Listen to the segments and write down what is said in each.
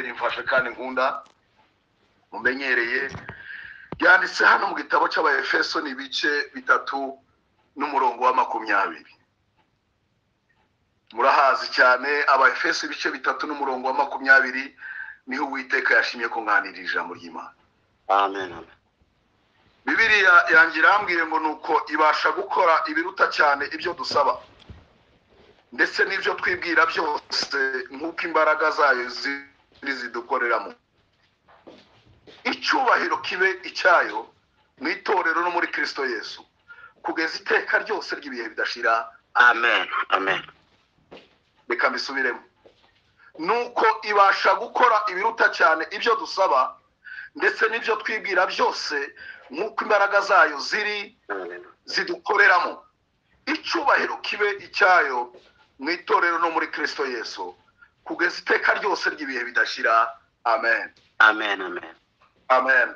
rimfashe kandi nkunda mumenyereye yanditse hano mu gitabo cy'Abaefeso ni ibice 3 n'umurongo wa 20. Murahazi cyane Abaefeso ibice 3 n'umurongo wa 20 niho Uwiteka yashimye ko nganirira ijambo ry'Imana. Amen. Bibiliya yangirambwiye ngo nuko ibasha gukora ibiruta cyane ibyo dusaba ndetse n'ibyo twibwira byose nk'uko imbaraga zayo zidukoreramo. Icyubahiro kibe icyayo mu itorero no muri Kristo Yesu kugeza iteka ryose ry'ibihe bidashira. Amen. Amen. Reka mbisubiremo. Nuko ibasha gukora ibiruta cyane ibyo dusaba ndetse n'ibyo twibwira byose nk'uko imbaraga zayo zidukoreramo. Icyubahiro kibe icyayo mu itorero no muri Kristo Yesu kugeza iteka ryose ry'ibihe bidashira. Amen. Amen. Amen. Amen.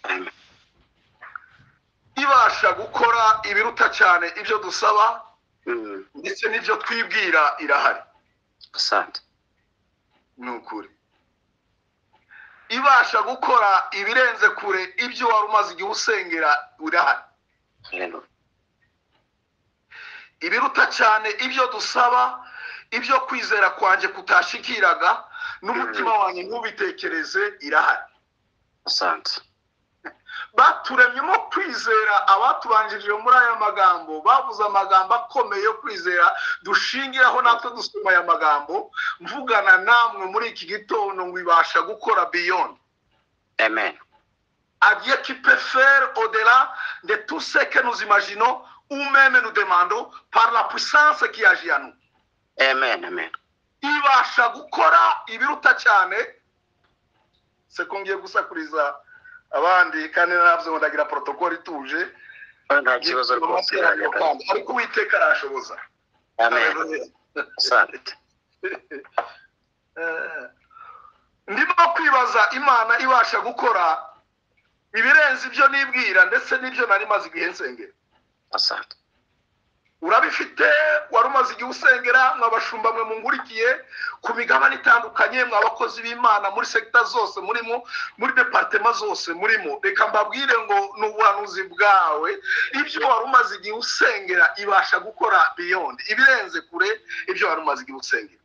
Amen. Ibasha gukora ibiruta cyane ibyo dusaba ndetse n'ibyo twibwira irahari. Asante. Nukuri. Ibasha gukora ibirenze kure ibyo wari umaze igihe usengera irahari. Hallelujah. Ibiruta cyane ibyo dusaba, ibyo kwizera kwanje kutashikiraga n'umutima wanjye nk'ubitekereze irahari. Asante. Baturemyemo kwizera abatubanjirije muri aya magambo bavuze amagambo akomeye yo kwizera dushingiraho natwe dusoma aya magambo mvugana namwe muri iki gitondo ngo ibasha gukora beyond. Amen. À Dieu qui peut faire au-delà de tout ce que nous imaginons ou même nous demandons par la puissance qui agit en nous. Amen. Amen. Ibasha gukora ibiruta cyane sekongiye gusakuriza abandi kandi navyo ngo ndagira protocol ituje. Nta kibazo rwose ariko Uwiteka arashoboza. Amen. Asante. Ndimo kwibaza Imana ibasha gukora ibirenze ibyo nibwira ndetse n'ibyo nari maze igihe nsengera. Asante. Urabifite warumaze igihe usengera mwabashumba mwe mungurikiye ku migabane itandukanye mwabakozi b'Imana muri sector zose murimo muri departement zose murimo. Reka mbabwire ngo n'ubuhanuzi bwawe ibyo warumaze igihe usengera ibasha gukora beyond ibirenze kure ibyo warumaze igihe usengera.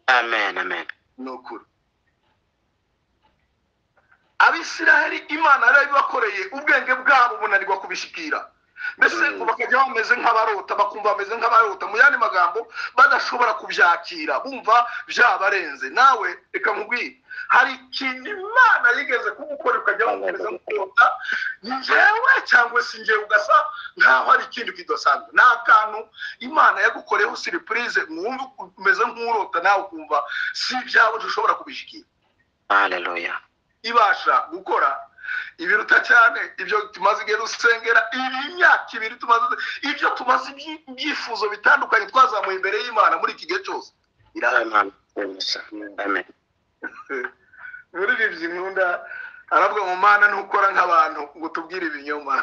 Amen. Amen. Nukuri. Abisiraheli Imana yarabibakoreye ubwenge bwabo bunanirwa kubishikira. Mbese bakajya bameze nk'abarota bakumva bameze nk'abarota mu yandi magambo badashobora kubyakira bumva byabarenze. Nawe reka nkubwire hari ikintu Imana yigeze kugukora ukajya bameze nk'abarota njyewe cyangwa se njyewe ugasa nkaho hari ikindi kidasanzwe. Nta kantu Imana yagukoreyeho surprise mwumva umeze nk'urota nawe ukumva si byawe ushobora kubishikira. Hallelujah. Ibasha gukora ibiruta cyane ibyo tumaze igihe dusengera imyaka 2 tumaze ibyo tumaze ibyifuzo bitandukanye twazamuye imbere y'Imana muri iki gihe cyose. Amen. Amen. Muri ibyo nkunda arabwa mu Mana ntukora nk'abantu ngo tubwire ibinyoma.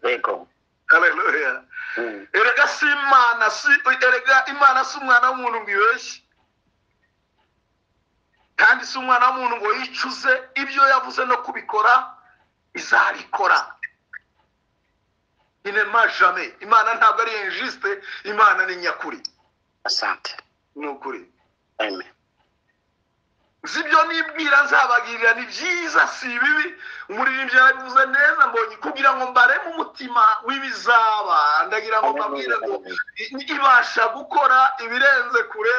Yego. Hallelujah. Erega si Imana erega Imana si umwana w'umuntu ngo ibeshye kandi si umwana w'umuntu ngo yicuze ibyo yavuze no kubikora izabikora. Inema jamais. Imana ntabwo ari injuste, Imana ni nyakuri. Asante. Nukuri. Amen. Zibyo nibwira nzabagirira ni byiza si bibi. Umuririmbyi yabivuze neza mbonye kugira ngo mbare mu mutima w'ibizaba ndagira ngo mbabwire ngo ibasha gukora ibirenze kure.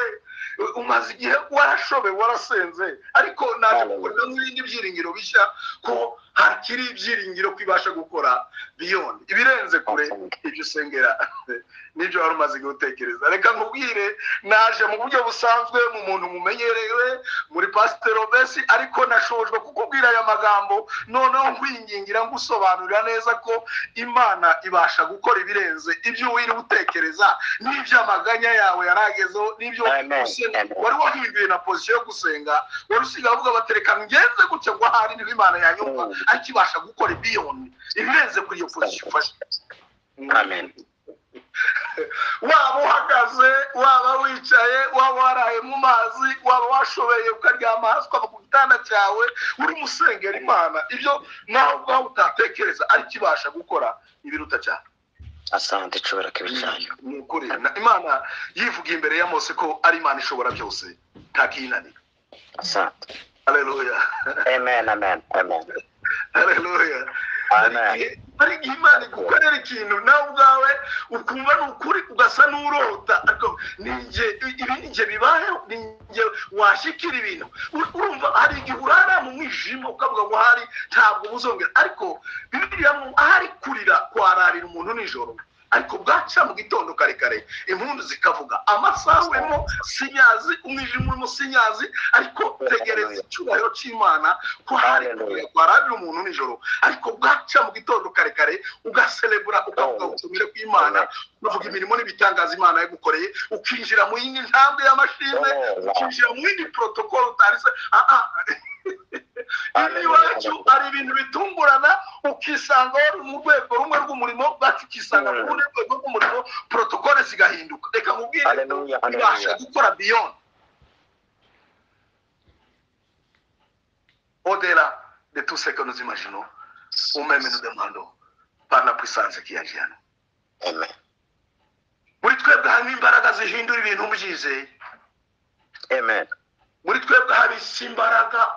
Umaze igihe warashobe warasenze ariko naje gukora n'ibindi byiringiro bishya ko hakiri ibyiringiro kwibasha gukora beyond ibirenze kure ibyo usengera n'ibyo wari umaze gutekereza. Reka nkubwire naje mu buryo busanzwe mu muntu mumenyerewe muri Pastor Obesi ariko nashojwe kukubwira aya magambo noneho nkwingingira ngusobanurira neza ko Imana ibasha gukora ibirenze ibyo wiri utekereza n'ibyo amaganya yawe yaragezeho n'ibyo wari wahinduye na position yo gusenga wari usiga avuga batereka ngenze gutya ngo hari n'Imana yanyumva ariko ibasha gukora beyond ibirenze kuri iyo position ufashe. Amen. Waba uhagaze uhagaze waba wicaye waba waraye mu mazi waba washobeye ukaryama hasi ukava ku gitanda cyawe uri musengera Imana ibyo nawe ubwawe utatekereza ariko ibasha gukora ibiruta cyane. Asante chobora kibicayo. Ni ukuri Imana yivuga imbere ya Mose ko ari Imana ishobora byose nta kinanira. Asante. Haleluya. Amen, amen, amen. Haleluya. Amen. Ari Imana igukorera ikintu nawe ubwawe ukumva n'ukuri ugasa n'urota ariko ninjye bibayeho ninjye washikira ibintu urumva hari igihe urara mu mwijima ukavuga ngo hari ntabwo buzongera ariko Bibiliya ahari kurira kwararira umuntu nijoro ariko bwaca mu gitondo karekare impundu zikavuga amasaha urimo sinyazi umwijima urimo sinyazi ariko tegereza icyubahiro cy'Imana ko hari kwararira umuntu nijoro ariko bwaca mu gitondo karekare ugaselebura ukavuga utumire kw'Imana uvuga imirimo n'ibitangaza Imana yagukoreye ukinjira mu yindi ntambwe y'amashimwe ukinjira mu yindi protocol utarise iwacu ari ibintu bitungurana ukisanga wari mu rwego rumwe rw'umurimo ukisanga mu rundi rwego rw'umurimo protocole zigahinduka reka nkubwire ibasha gukora beyond au-delà de tout ce que nous imaginons ou même nous demandons par la puissance qui agit en nous. Amen. Muri twebwe harimo imbaraga zihindura ibintu byizeye. Amen. Muri twebwe hari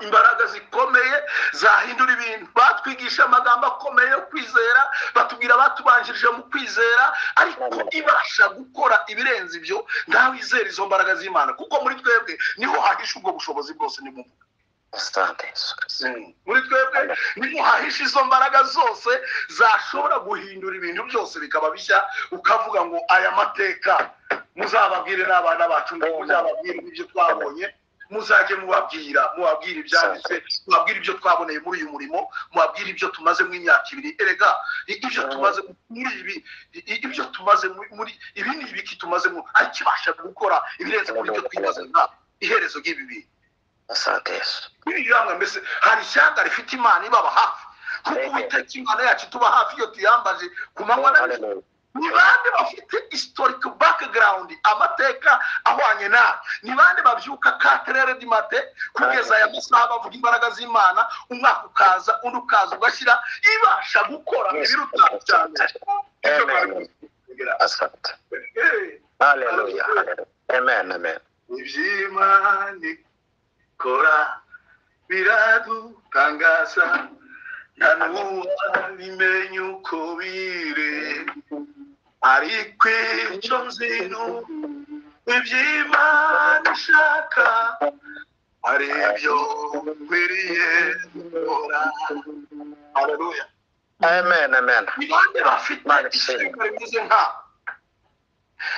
imbaraga zikomeye zahindura ibintu batwigisha amagambo akomeye yo kwizera batubwira batubanjirije mu kwizera ariko ibasha gukora ibirenze ibyo ntawe izera izo mbaraga z'Imana kuko muri twebwe niho hahisha ubwo bushobozi bwose ni mumvuga. Muri twebwe niho hahisha izo mbaraga zose zashobora guhindura ibintu byose bikaba bishya ukavuga ngo aya mateka muzababwire n'abana bacu muzababwire ibyo twabonye muzajye mubabwira ibyanditse mubabwire ibyo twaboneye muri uyu murimo mubabwire ibyo tumaze mu imyaka 2 erega ibyo tumaze muri ibi ibyo tumaze muri ibi ni ibiki tumaze mu akibasha gukora ibirenze kuri ibyo twibaza iherezo ry'ibibi. Asante Yesu. Yamwe mbese hari ishyanga rifite Imana ibaba hafi kuko Uwiteka Imana yacu tuba hafi iyo tuyambaje ku manywa na nijoro. Ni bande bafite historic background amateka ahwanye na ni bande babyuka 4h du matin kugeza aya masaha bavuga imbaraga z'Imana umwaka ukaza undi ukaza ugashyira ibasha gukora ibiruta cyane. Asante. Haleluya. Amen, amen. Iby'Imana kora biradutangaza nta n'uwabimenya uko biri ariko icyo nzi iby'Imana ishaka ari ibyo nkwiriye gukora. Haleluya. Amen, amen. Ni bande bafite ishyaka rimeze nk'aho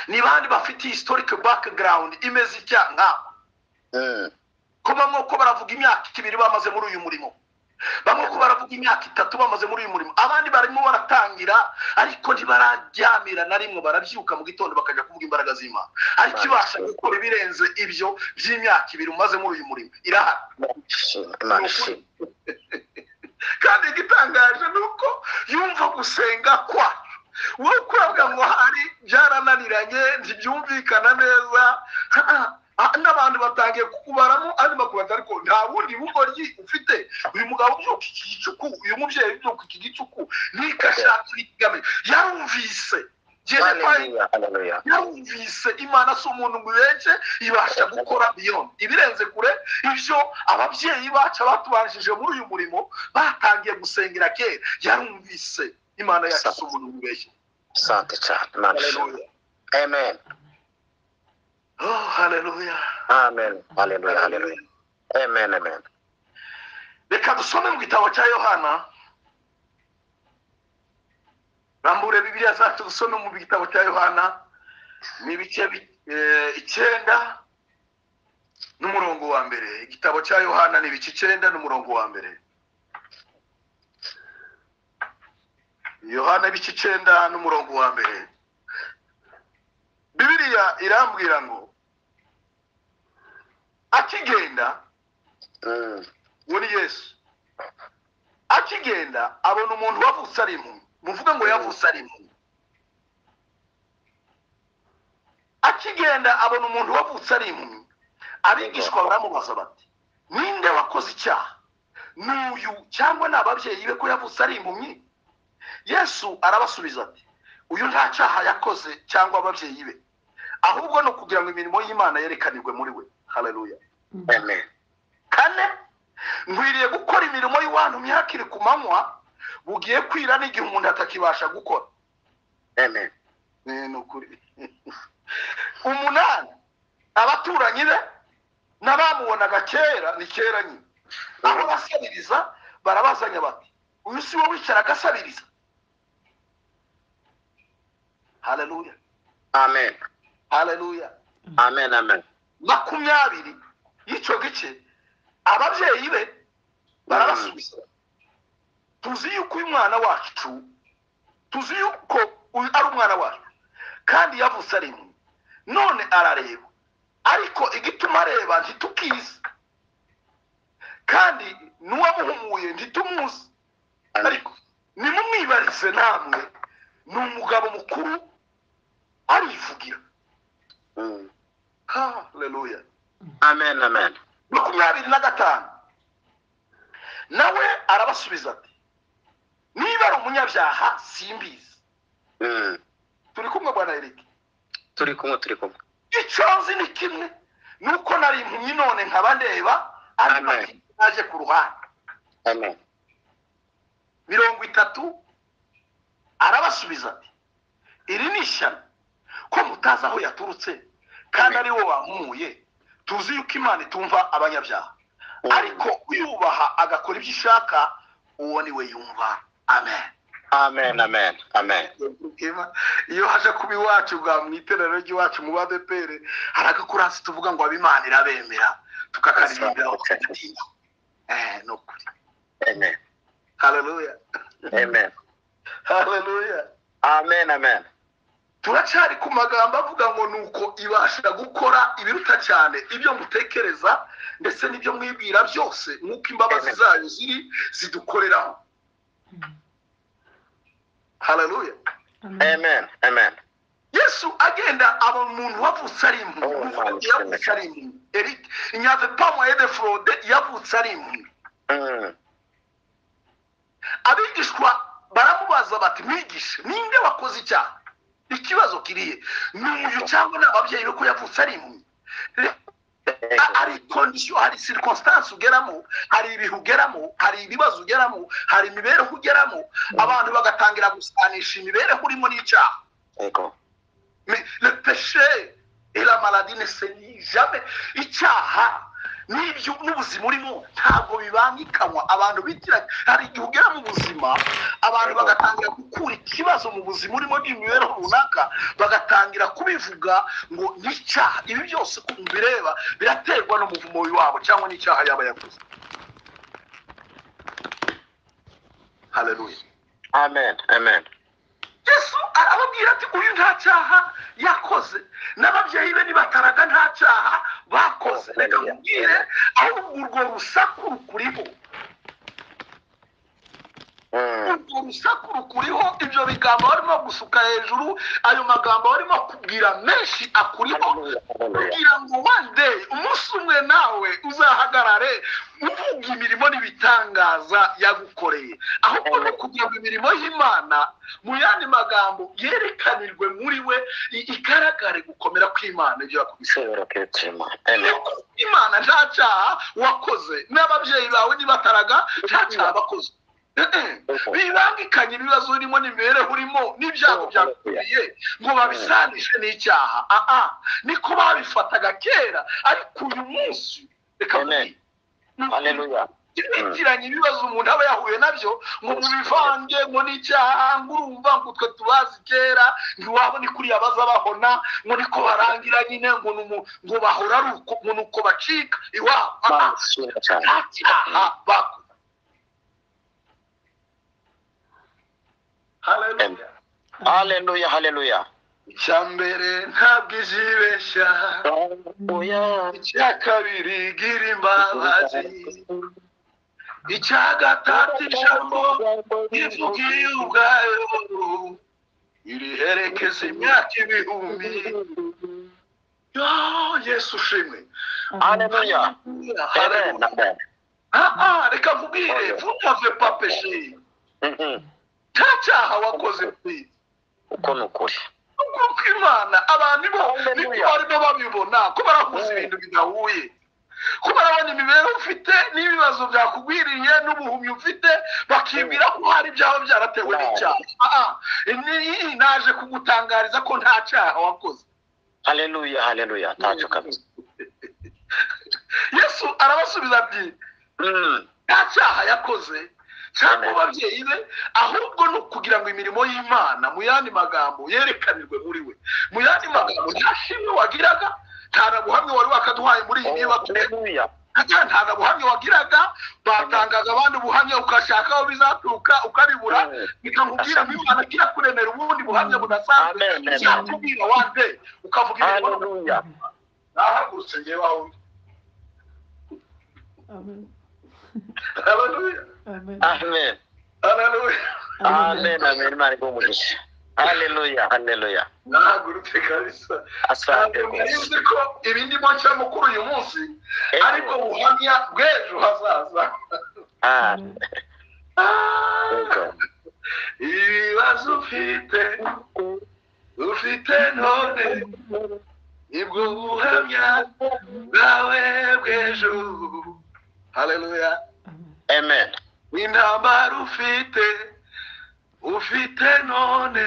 ni bande bafite historic background imeze nk'aho ko bamwe ko baravuga imyaka 2 bamaze muri uyu murimo bamwe ko baravuga imyaka 3 bamaze muri uyu murimo abandi barimo baratangira ariko ntibararyamira na rimwe barabyuka mu gitondo bakajya kuvuga imbaraga z'Imana ariko ibasha gukora ibirenze ibyo by'imyaka 2 umaze muri uyu murimo irahari. Kandi igitangaje nuko yumva gusenga kwa wowe kuravuga ngo hari byarananiranye ntibyumvikana neza n'abantu batangiye kukubaramo ari makubata ariko nta bundi bugoryi ufite uyu mugabo byuka iki gicuku uyu mubyeyi byuka iki gicuku nikashaka ikigame yarumvise yarumvise Imana si umuntu ngubeke ibasha gukora beyond ibirenze kure ibyo ababyeyi bacu batubanjije muri uyu murimo batangiye gusengera kera yarumvise Imana yacu si umuntu ngubeke. Asante cyane. Amen. Oh, haleluya. Amen. Haleluya, haleluya. Amen, amen. Reka dusome mu gitabo cya Yohana. Rambure Bibiliya zacu dusome mu gitabo cya Yohana. Ni ibice 9 n'umurongo wa mbere. Igitabo cya Yohana ni ibice 9 n'umurongo wa mbere. Yohana ibice 9 n'umurongo wa mbere. Bibiliya irambwira ngo akigenda muri Yesu akigenda abona umuntu wavutse ari impumyi muvuga ngo yavutse ari impumyi akigenda abona umuntu wavutse ari impumyi. Abigishwa baramubaza bati, ninde wakoze icyaha, n'uyu cyangwa n'ababyeyi be ko yavutse ari impumyi? Yesu arabasubiza ati, uyu nta cyaha yakoze cyangwa ababyeyi be, ahubwo no kugira ngo imirimo y'Imana yerekanirwe muri we. Haleluya. Amen. Kane, nkwiriye gukora imirimo y'uwantumye hakiri ku manywa, bugiye kwira n'igihe umuntu atakibasha gukora. Amen. Nukuri. Umunani, abaturanyi be n'abamubonaga kera, ni kera nyine, aho basabiriza barabazanya bati, uyu si wowe wicara agasabiriza? Haleluya. Amen. Haleluya. Amen. Amen. 20 y'icyo gice ababyeyi be barabasubiza, tuzi yuko uyu mwana wacu, tuzi yuko uyu ari umwana wacu kandi yavutse ari impumyi, none arareba, ariko igituma areba ntitukizi, kandi n'uwamuhumuye ntitumuzi, ariko nimumwibarize namwe, ni umugabo mukuru arivugira. Haleluya. Amen. Amen. 25 nawe arabasubiza ati, niba ari umunyabyaha simbizi. Turi kumwe bwana Eric? Turi kumwe. Icyo nzi ni kimwe, nuko nari impumyi none nkaba ndeba, ariko naje ku ruhande. Amen. 30 arabasubiza ati, iri ni ishyano ko mutazi aho yaturutse, kandi ari wo wampumuye. Tuzi yuko Imana itumva abanyabyaha, ariko uyubaha agakora ibyo ishaka, uwo ni we yumva. Amen. Amen. Amen. Amen. Iyo haje kuba iwacu bwa mu iterero ry'iwacu mu badepere, haragakurasi tuvuga ngo ab'Imana irabemera, tukakaririmbira ukatinda. Nokuri. Amen. Haleluya. Amen. Haleluya. Amen. Amen. Turacari ku magambo avuga ngo nuko ibasha gukora ibiruta cyane ibyo mutekereza ndetse n'ibyo mwibwira byose, nk'uko imbabazi zayo ziri zidukoreraho. Haleluya. Amen. Amen. Yesu agenda abona umuntu wavutse ari impumyi, yavutse ari impumyi. Eric, il n'y avait pas moyen de frauder, yavutse ari impumyi. Abigishwa baramubaza bati, mwigisha, ninde wakoze icyaha? Ikibazo kiriye, n'uyu cyangwa n'ababyeyi be ko yavutse ari impumyi? Hari condition, hari circonstance ugeramo, hari ibihe ugeramo, hari ibibazo ugeramo, hari imibereho ugeramo, abantu bagatangira gusanisha imibereho urimo n'icyaha. Mais le péché et la maladie ne se nient jamais. Icyaha n'ibyo n'ubuzima urimo ntabwo bibangikanywa. Abantu bitiranye, hari igihe ugera mu buzima abantu bagatangira gukura ikibazo mu buzima urimo n'imibereho runaka, bagatangira kubivuga ngo n'icyaha. Ibi byose ku mbireba biraterwa n'umuvumo w'iwabo cyangwa n'icyaha yaba yakoze. Haleluya. Amen. Amen. Yesu arababwira ati, uyu nta cyaha yakoze, n'ababyeyi be nibataraga nta cyaha bakoze. Reka mubwire, ahubwo urwo rusaku rukuriho, urwo rusaku rukuriho, ibyo bigambo barimo gusuka hejuru, ayo magambo barimo kubwira menshi akuriho, kugira ngo one day, umunsi umwe nawe uzahagarare uvuga imirimo n'ibitangaza yagukoreye, ahubwo no kugira ngo imirimo y'Imana mu yandi magambo yerekanirwe muri we, igaragare gukomera kw'Imana ibyo yakubise. Imana nta cyaha wakoze, n'ababyeyi bawe nibataraga nta cyaha bakoze. Bibangikanye ibibazo urimo n'imibereho urimo n'ibyago byakuriye ngo babisanishe n'icyaha. Niko babifataga kera, ariko uyu munsi reka Haleluya. bitiranye ibibazo umuntu aba yahuye nabyo, ngo mubivange ngo n'icyaha, ngo urumva ngo twe tubazi kera, ntiwabona kuriya baza bahona, ngo niko barangira nyine, ngo bahora ari uko, ngo nuko bacika iwabo. Nta cyaha bakoze. Haleluya. Haleluya. Haleluya. Icyambere ntabwo izibeshya, icya kabiri gira imbabazi, icya gatatu ijambo rivugiye ubwayo iriherekeza imyaka 1000. Yesu ushimwe. Haleluya. Amen. Amen. Reka nkubwire, vous n'avez pas péché. Nta cyaha wakoze kuri. Uko nukuri. Kuko Imana abantu bo niko barimo babibona ko barahuza ibintu bidahuye. Ko barabona imibereho ufite n'ibibazo byakugwiriye n'ubuhumyi ufite bakibwira ko hari byaho byaratewe n'icyaha. Naje kugutangariza ko nta cyaha wakoze. Haleluya, haleluya. Ntacyo kabisa. Yesu arabasubiza ati nta cyaha yakoze cyangwa ababyeyi be, ahubwo no kugira ngo imirimo y'Imana mu yandi magambo yerekanirwe muri we. Mu yandi magambo nta shimwe wagiraga, nta na buhamya wari wakaduhaye muri iyi niba Haleluya. nta na buhamya wagiraga, batangaga abandi ubuhamya ukashaka aho bizaturuka ukabibura, bikakubwira ngo Imana kirakuremera ubundi buhamya budasanzwe cyakubwira wande ukavuga Haleluya. nahagurutse ngewe aho. Haleluya. Amen. Haleluya. Amen. Amen. Imana igumugisha. Haleluya, haleluya. Nahagurutse kabisa. Asante Nzi ko ibi ndimo cyamo kuri uyu munsi ariko buhamya bw'ejo hazaza. Ibibazo ufite none nibwo buhamya bwawe bw'ejo. Haleluya. Amen. Intambara ufite none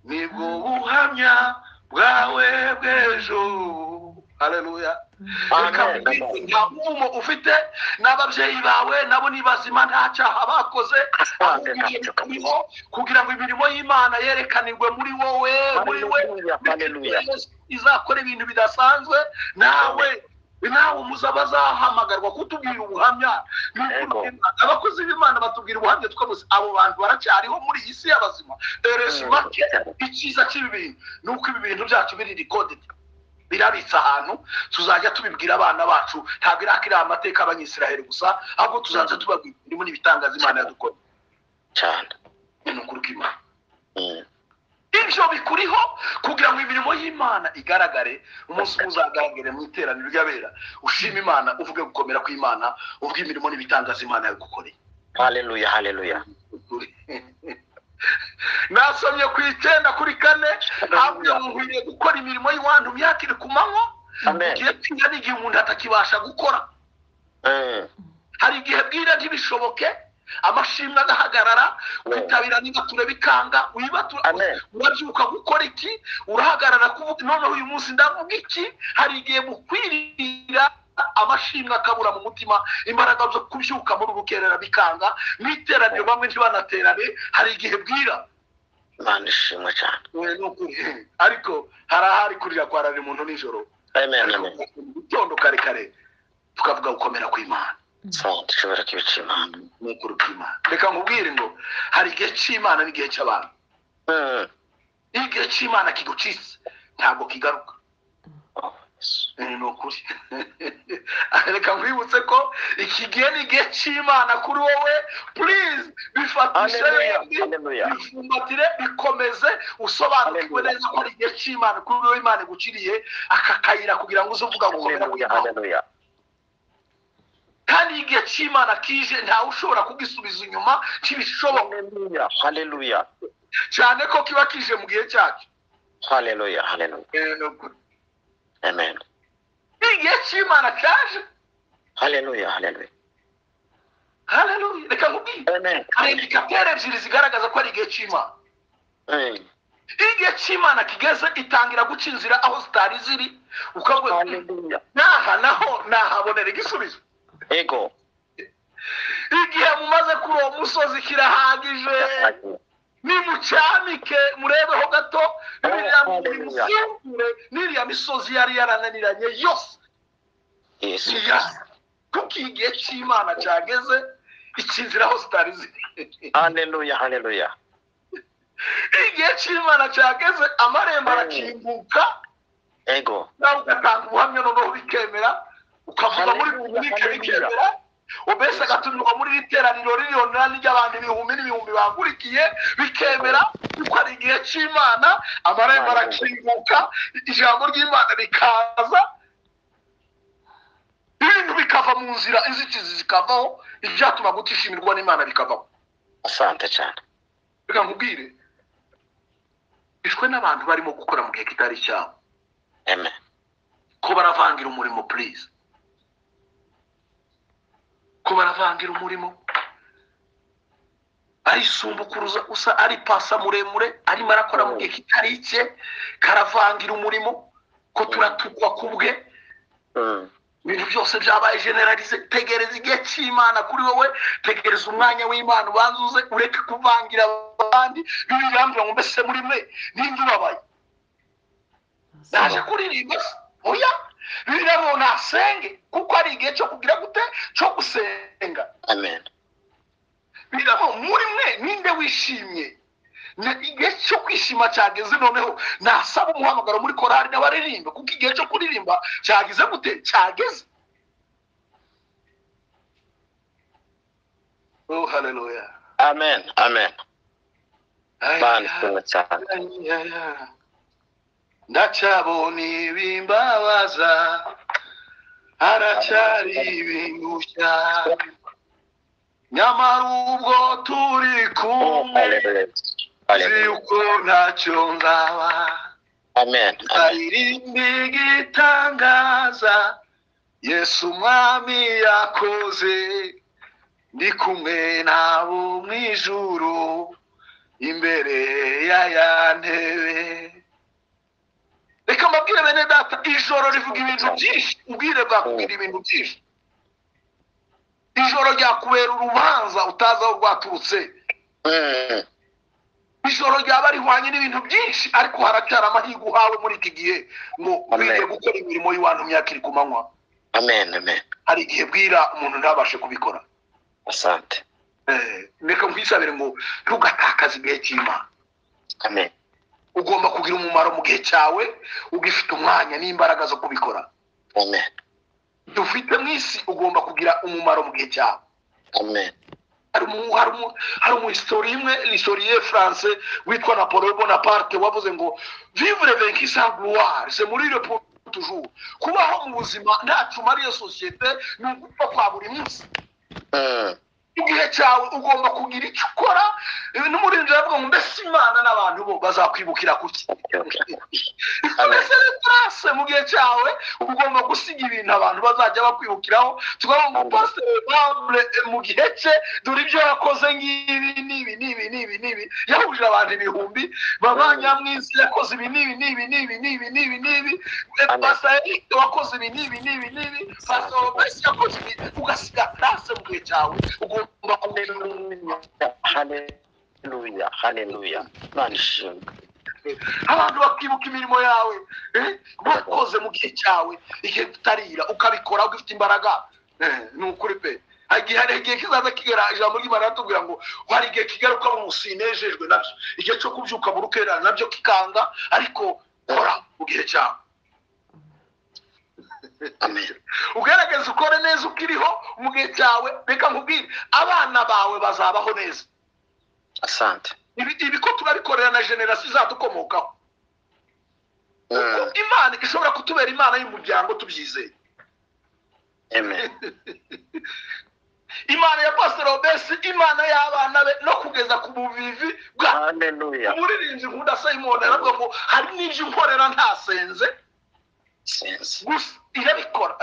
nibwo buhamya bwawe bw'ejo. Haleluya. Nta mumo ufite n'ababyeyi bawe nabo ni bazima, nta cyaha bakoze, kugira ngo imirimo y'Imana yerekanirwe muri wowe, muri we izakora ibintu bidasanzwe. Nawe umuzaba azahamagarwa kutubwira ubuhamya. Abakozi b'Imana batubwira ubuhamya tukabuze, abo bantu baracyariho muri iyi si y'abazima. Make icyiza cy'ibi bintu ni uko ibi bintu byacu biri recorded, birabitse ahantu tuzajya tubibwira abana bacu. Ntabwo irakira amateka y'Abanyisiraheli gusa, ahubwo tuzaza tubabwira ibintu n'ibitangaza Imana yadukora cyane. Ni ukuri kw'Imana. Ibyo bikuriho kugira ngo imirimo y'Imana igaragare. Umunsi muzagaragare mu iteraniro ry'abera, ushima Imana, uvuge gukomera kw'Imana, uvuge imirimo n'ibitangaza Imana yagukoreye. Haleluya, haleluya. Nasomye ku 9:4 hamwe nkwiye gukora imirimo y'Iwantu myakire ku manywa. Igihe kinga n'igihe umuntu atakibasha gukora. Hari igihe bwira ntibishoboke, amashimwe agahagarara, kwitabira nibature bikanga, urabyuka gukora iki, urahagarara kuvuga none uyu munsi ndavuga iki. Hari igihe mukwirira amashimwe akabura mu mutima, imbaraga zo kubyuka muri ubukerera bikanga, mwiteraniro bamwe ntibanaterane. Hari igihe bwira Imana ishimwe cyane. Ariko harahari kurira kwa rari muntu nijoro. Amen. Amen. Gitondo kare kare tukavuga gukomera kw'Imana. Dushobora kwica Imana. N'ukuri kw'Imana. Reka nkubwire ngo hari igihe cy'Imana n'igihe cy'abantu. Igihe cy'Imana kigucitse ntabwo kigaruka. Ni ukuri. Reka nkwibutse ko iki gihe ni igihe cy'Imana kuri wowe. Please bifatishe, bifumbatire, bikomeze, usobanukirwe neza ko ari igihe cy'Imana kuri wowe. Imana iguciriye aka kayira kugira ngo uze uvuga gukomera kw'Imana. Kandi igihe cy'Imana kije ntawe ushobora kugisubiza inyuma, kibishoboka. Haleluya. Cyane ko kiba kije mu gihe cyacu. Haleluya, haleluya. Amen. Igihe cy'Imana cyaje. Haleluya, haleluya. Haleluya. Reka nkubwire, hari indikatere ebyiri zigaragaza ko ari igihe cy'Imana. Igihe cy'Imana kigeze itangira guca inzira aho zitari ziri, ukavuga nahabonera igisubizo. Ego. Igihe mumaze kuri uwo musozi kirahagije, nimucyanike murebeho gato, n'iriya misozi yari yarananiranye yose. Kuko igihe cy'Imana cyageze ikinzira aho zitari ziri. Haleluya, haleluya. Igihe cy'Imana cyageze amarembo arakinguka. Ego. Nawe ugatanga ubuhamya noneho bikemera, ukavuga muri publike bikemera, ubese agatumirwa muri iteraniro ririonera ry'abantu ibihumbi n'ibihumbi bangurikiye bikemera, kuko ari igihe cy'Imana. Amarembo arakinguka, ijambo ry'Imana rikaza, ibintu bikava mu nzira, inzitizi zikavaho, ibyatuma gutishimirwa n'Imana bikavaho. Asante cyane. Reka nkubwire, ishwe n'abantu barimo gukora mu gihe kitari cyabo. Amen. Ko baravangira umurimo, please. Ko baravangira umurimo. Ari sumbukuruza usa ari pasa muremure arimo arakora mu gihe kitari cye, karavangira umurimo, ko turatukwa kubwe. Ibintu byose byabaye generalize. Tegereza igihe cy'Imana kuri wowe, tegereza umwanya w'Imana ubanzuze, ureke kuvangira abandi. Bibirambira ngo mbese muri mwe ninde ubabaye? Naje kuririmba oya, bibiramo nasenge kuko ari igihe cyo kugira gute, cyo gusenga. Amen. Bibiramo muri mwe ninde wishimye? Igihe cyo kwishima cyageze, noneho nasaba umuhamagaro muri korali n'abaririmba, kuko igihe cyo kuririmba cyagize gute, cyageze. Oh haleluya. Amen. Amen. Bana ndacyabona ibimbabaza, haracyari ibimushya, nyamara ubwo turi kumwe yuko ntacyo nzaba. Amen. Aririmba igitangaza Yesu umwami yakoze, ndi kumwe nabo mu ijuru imbere ya ntebe. Reka mbabwire bene data, ijoro rivuga ibintu byinshi. Ubwire bwakubwira ibintu byinshi. Ijoro ryakubera urubanza utazi aho rwaturutse. Ijoro ryaba rihwanye n'ibintu byinshi, ariko haracyari amahirwe uhawe muri iki gihe ngo wige gukora imirimo y'Iwanyu myaka iri ku manywa. Amen. Amen. Hari igihe bwira umuntu ntabashe kubikora. Asante. Reka nkwisabire ngo ntugatakaze igihe cy'Imana. Amen. Ugomba kugira umumaro mu gihe cyawe, ugifite umwanya n'imbaraga zo kubikora. Amen. Dufite mu isi, ugomba kugira umumaro mu gihe cyawe. Amen. hari umuhistoriye imwe, l'historien français witwa Napoléon Bonaparte, wavuze ngo vivre vaincu sans gloire c'est mourir pour toujours. Kubaho mu buzima ntacu mariye societe ni ugupfa kwa buri munsi. Igihe cyawe ugomba kugira icyo ukora. N'umurinzi aravuga ngo mbese Imana n'abantu bo bazakwibukira kuki? Mbese retrace mu gihe cyawe ugomba gusiga ibintu abantu bazajya bakwibukiraho. Tukavuga ngo Pastor Bible mu gihe cye dore ibyo yakoze n'ibi yahuje abantu ibihumbi, babanyamwisi yakoze ibi n'ibi, Pastor Eric wakoze ibi n'ibi, Pastor Bess yakoze ibi. Ugasiga trace mu gihe cyawe. Hallelujah. Hallelujah. Manishimwe. Abantu bakibuka imirimo yawe bakoze mu gihe cyawe, igihe tutarira ukabikora ugifite imbaraga. Ni ukuri pe. Hari igihe kizaza kigera, ijambo ry'Imana ratubwira ngo hari igihe kigaruka mu sinejejwe nabyo, igihe cyo kubyuka burukera nabyo kikanga, ariko kora mu gihe cyawe. Amen. Ugerageze ukore neza ukiriho mu gihe cyawe. Reka nkubwire, abana bawe bazabaho neza. Asante. Ibi ko turabikorera na generasiyo izadukomokaho. Imana ishobora kutubera Imana y'umuryango tubyizeye. Amen. Imana ya Pastor Obesi, Imana y'abana be no kugeza ku buvivi bwa. Hallelujah. Umuririmbyi nkunda Simon aravuga ngo hari n'ibyo nkorera ntasenze. Gusa irabikora.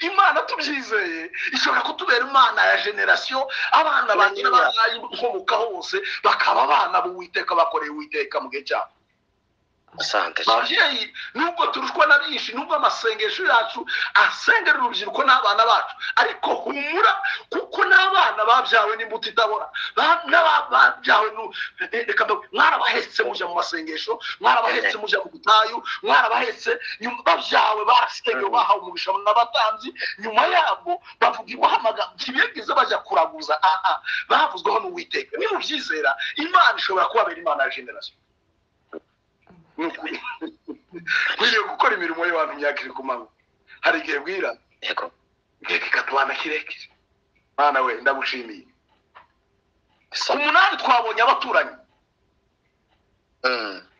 Imana tubyizeye ishobora kutubera Imana ya generasiyo. Abana bagira bazayimukomokaho bose bakaba abana b'Uwiteka, bakoreye Uwiteka mu gihe cyabo. Asante. Babyeyi, nubwo turushwa na byinshi, nubwo amasengesho yacu asengera urubyiruko n'abana bacu, ariko humura kuko n'abana babyawe n'imbuto itabora. Babyawe reka mwarabahetse mujya mu masengesho, mwarabahetse mujya mu butayu, mwarabahetse babyawe barasengeye bahawe umugisha n'abatanzi. Nyuma yabo bavuga iwahamaga ntibigeze bajya kuraguza. Bavuzweho n'Uwiteka. Ni mubyizera Imana ishobora kubabera Imana ya generasiyo. Kwiriye gukora imirimo y'abantu myaka iri ku manywa. Hari igihe bwira yego igihe kikatubana kirekire. Mana we ndagushimiye. Umunani twabonye abaturanyi.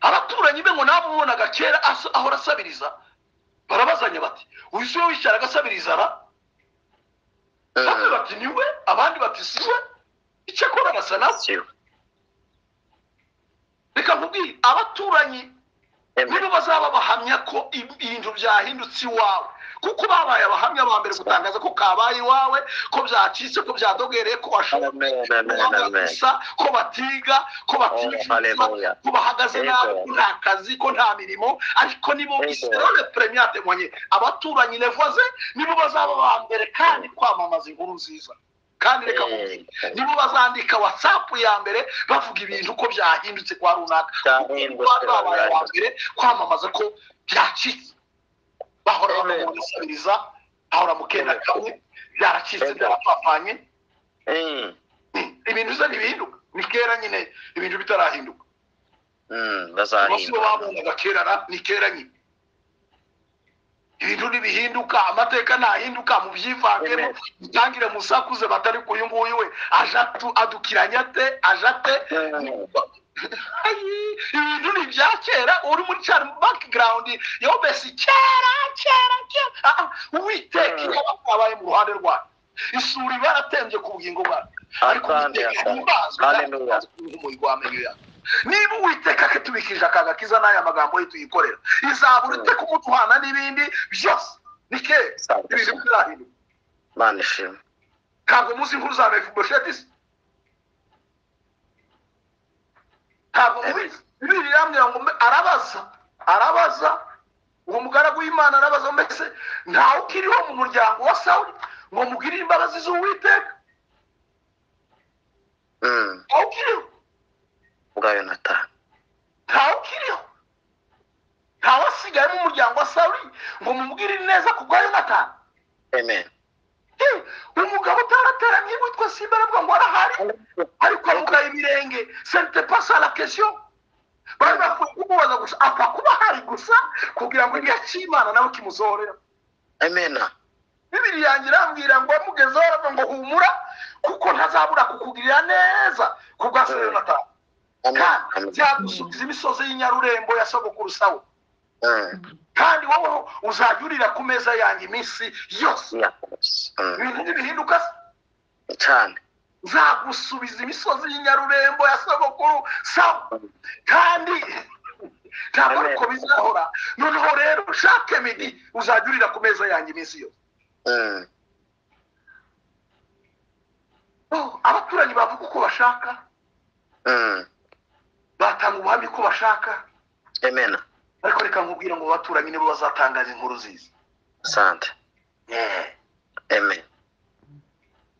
Abaturanyi be ngo nabo ubonaga kera ahora asabiriza, barabazanya bati uyu siwe wicara agasabiriza ra? bamwe bati niwe abandi bati siwe icyo akora arasa nawe reka nkubwire abaturanyi nibo bazaba bahamya ko ibintu byahindutse iwawe kuko babaye abahamya ba mbere gutangaza ko kabaye iwawe ko byacitse ko byadogereye ko washoboye ko batiga ko batifuza ko bahagaze nabi ko nta kazi ko nta mirimo ariko nibo bisirone premier témoigner abaturanyi levoze nibo bazaba ba mbere kandi kwamamaza inkuru nziza kandi reka nkubwire nibo bazandika WhatsApp ya mbere bavuga ibintu ko byahindutse kwa runaka babaye ba mbere kwamamaza ko byacitse bahora bamusabiriza bahora mukenda kamwe byaracitse byarapfapfanye ibintu za bihinduka ni kera nyine ibintu bitarahinduka bazahinduka babonaga kera ni kera nyine ibintu nibihinduka amateka nahinduka mu byivangemo bitangire musakuze batari kuyu nguyu we adukiranya te ajate ibintu ni bya kera uri muri cyane background yo besi kera Uwiteka abaye mu ruhande rwawe isuri baratembye ku bugingo bwawe ariko niba Uwiteka akatubikije akaga kiza n'aya magambo ye tuyikorera izabura ite kumutuhana n'ibindi byose nike ibintu birahinduka Mana ishimwe ntabwo muzi inkuru za Mefibosheti ntabwo mubizi Bibiliya yambwira ngo arabaza uwo mugaragu w'Imana arabaza mbese ntawe ukiriho mu muryango wa Sawuli ngo mugirire imbabazi z'Uwiteka ntawe ukiriho bwa Yonatani ntawe ukiriho ntawe asigaye mu muryango wa Sawuli ngo mumugirire neza ku bwa Yonatani amen umugabo utarateranye witwa Simba aravuga ngo arahari ariko amugaye ibirenge sente pasa la question bari bakumubaza gusa apfa kuba hari gusa kugira ngo igihe cy'Imana nawe kimuzohorera amen Bibiliya yanjye irambwira ngo amugezeho aravuga ngo humura kuko ntazabura kukugirira neza ku bwa Yonatani kandi byagusubiza imisozi y'inyarurembo ya sogokuru Sawuli kandi wowe uzajya urira ku meza yanjye iminsi yose ibintu bihinduka cyane nzagusubiza imisozi y'inyarurembo ya sogokuru Sawuli kandi ntabwo ariko bizahora noneho rero shake midi uzajya urira ku meza yanjye iminsi yose abaturanyi bavuga uko bashaka batanga ubuhamya uko bashaka amen ariko reka nkubwire ngo abaturanyi nibo bazatangaza inkuru nziza sante amen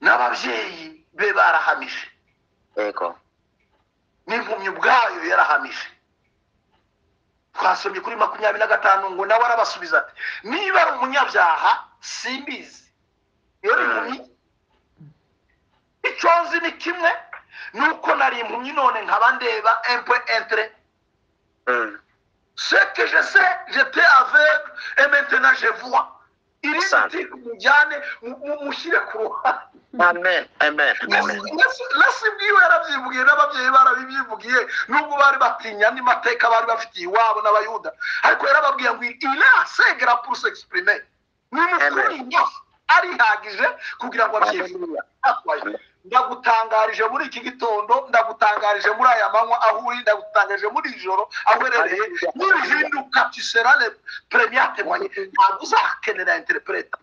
n'ababyeyi be barahamije yego n'impumyi ubwayo yarahamije twasomye kuri 25 ngo nawe arabasubiza ati niba ari umunyabyaha simbizi iyo ni impumyi icyo nzi ni kimwe nuko nari impumyi none nkaba ndeba un peu entre ce que je sais j'étais aveugle et maintenant je vois il est kumujyane mushyire ku ruhande amen amen nasibwiwe yarabyivugiye n'ababyeyi barabibyivugiye nubwo bari batinya andi mateka bari bafitiye iwabo n'abayuda ariko yarababwiye ngo il a assez grand pour s'exprimer ni mukuri arihagije kugira ngo abyivuge ndagutangarije muri iki gitondo ndagutangarije muri aya manywa aho uri ndagutangarije muri ijoro aho uherereye nibihinduka tisera le premier témoigner ntabwo uzakenera interprete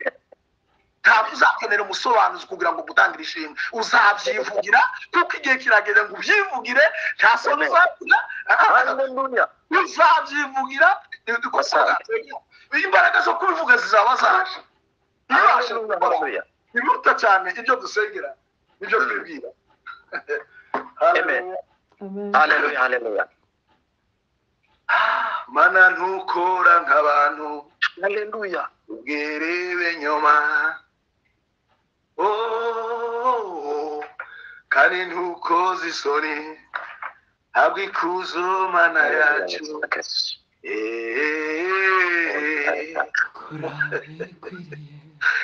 ntabwo uzakenera umusobanuzi kugira ngo gutangire ishimwe uzabyivugira kuko igihe kirageze ngo ubyivugire nta soni uzagira uzabyivugira imbaraga zo kubivuga zizaba zaje biruta cyane ibyo dusengera ibyo twibwira amen haleluya haleluya mana ntukora nk'abantu haleluya ubwirebe nyuma kandi ntukoze isoni habwa ikuzo mana yacu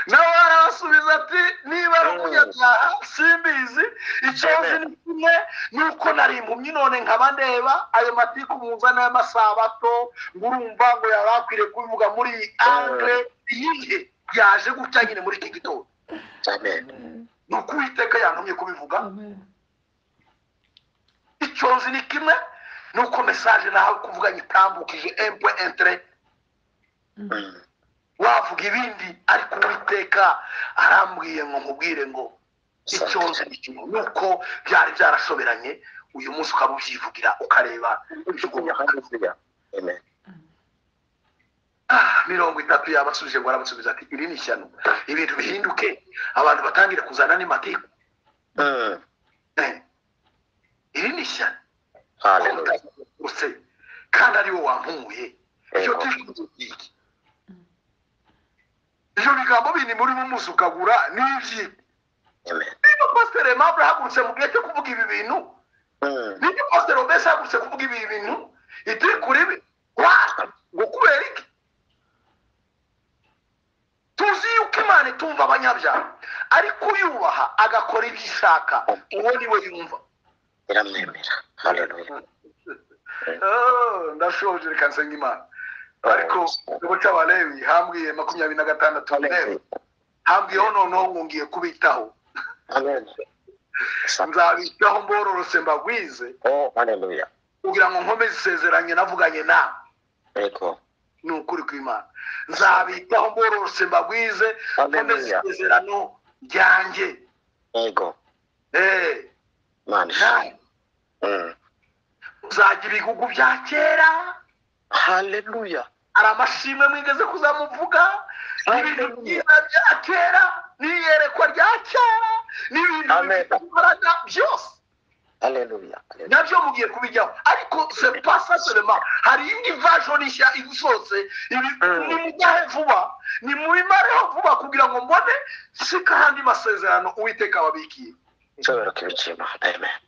nawe arabasubiza ati niba ari umunyabyaha simbizi icyo nzi ni kimwe nuko nari impumyi none nkaba ndeba ayo matiku muzana y'amasabato ngo urumva ngo yari akwiriye kubivuga muri angle iyihe yaje gutya nyine muri iki gitondo Amen. nuko Uwiteka yantumye kubivuga. Icyo nzi ni kimwe, nuko message nawe kuvuga nyitambukije un.3 wavuga ibindi, ariko Uwiteka arambwiye ngo nkubwire ngo icyo nzi ni kimwe, nuko byari byarashoberanye uyu munsi ukaba ubyivugira ukareba ibyo ugomba. Amen. 30 yabasubije ngo aramusubiza ati iri ni ishyano, ibintu bihinduke, abantu batangire kuzana n'amatiku. Iri ni ishyano. Hallelujah. Kandi ari wowe wampumuye. Icyo tishwe iki. Iyo bigambo bindi muri mumuzi ukagura n'ivyi. Amen. Niba Pastor Aimable hagurutse mu gihe cyo kuvuga ibi bintu, niba Pastor Obesa hagurutse kuvuga ibi bintu, itiri kuri bi ngo kubera iki? Tuzi yuko Imana itumva abanyabyaha, ariko uyubaha agakora ibyo ishaka, uwo ni we yumva. Iramwemera. Hallelujah. Ndashoje reka nsenga Imana. Ariko ubu cy'Abalewi hambwiye 26 hambwiyeho noneho ngiye kubitaho. Amen. Nzabitaho mbororose mbagwize. Hallelujah. Kugira ngo nkomeze isezeranye navuganye na. Ego. Nukuri kw'Imana. Nzabitaho mbororose mbagwize, nkomeze isezerano ryanjye. Ego. Mana. Uzagira ibihugu bya kera. Hallelujah. Ari amashimwe mwigeze kuzamuvuga, n'ibintu byiza bya kera, n'iyerekwa rya kera, n'ibintu by'imbaraga byose. Hallelujah. Nabyo mugiye kubijyaho, ariko c'est pas ça seulement, hari indi version ishya igusose, ni mugahe vuba, ni mubimareho vuba kugira ngo mbone sika handi masezerano Uwiteka wabikiye. Nshobora kubikima. Amen.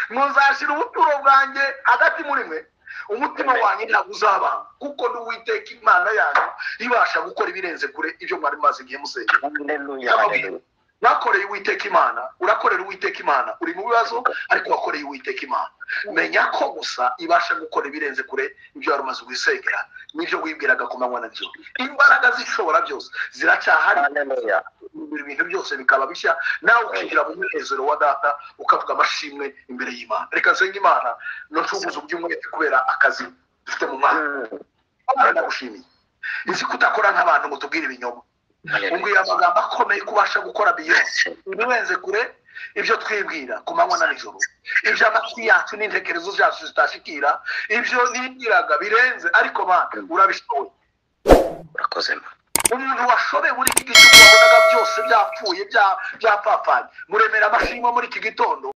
Muzashira ubuturo bwanjye hagati muri mwe, umutima wanjye ntabwo uzabanga, kuko n'Uwiteka Imana yanyu ibasha gukora ibirenze kure ibyo mwari maze igihe musengera. Hallelujah. Wakoreye Uwiteka Imana, urakorera Uwiteka Imana, uri mu bibazo ariko wakoreye Uwiteka Imana. Menya ko gusa ibasha gukora ibirenze kure ibyo wari umaze gusengera, n'ibyo wibwiraga ku manywa na nijoro. Imbaraga zishobora byose ziracyahari. Hallelujah. Ibintu byose bikaba bishya, nawe ukigira mu munezero wa data ukavuga amashimwe imbere y'Imana. Reka nsenga Imana no cuguza uby'umwete kubera akazi dufite mu mwana. Ndagushimiye. Izi kutakora nk'abantu ngo tubwire ibinyoma. Ubwiye amagambo akomeye kubasha gukora byose. Ibirenze kure ibyo twibwira ku manywa na nijoro. Ibyo amatwi yacu n'intekerezo zacu zitashikira, ibyo nibwiraga birenze, ariko Mana urabishoboye. Urakoze. Umuntu washobe muri iki gihe wabonaga byose byapfuye byapfapfanye, muremera amashimwe muri iki gitondo.